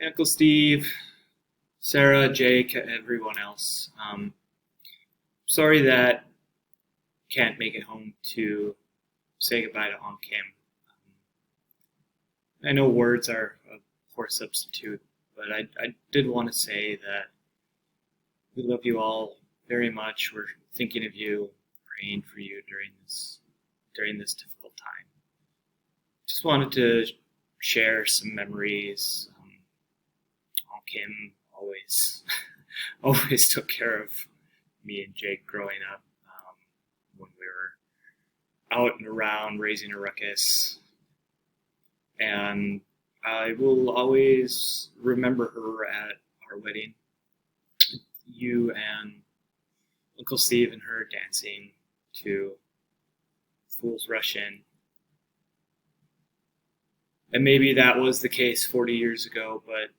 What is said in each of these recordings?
Uncle Steve, Sarah, Jake, everyone else. Sorry that can't make it home to say goodbye to Aunt Kim. I know words are a poor substitute, but I did want to say that we love you all very much. We're thinking of you, praying for you during this difficult time. Just wanted to share some memories. Aunt Kim always always took care of me and Jake growing up when we were out and around raising a ruckus. And I will always remember her at our wedding. You and Uncle Steve and her dancing to Fools Rush In. And maybe that was the case 40 years ago, but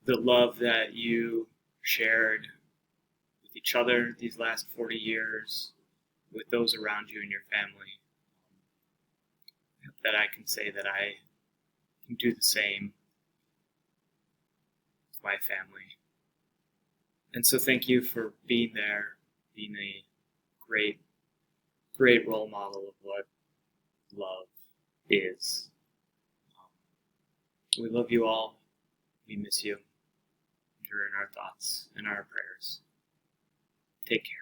the love that you shared with each other these last 40 years, with those around you and your family, that I can say that I can do the same with my family. And so thank you for being there, being a great, great role model of what love is. We love you all. We miss you. You're in our thoughts and our prayers. Take care.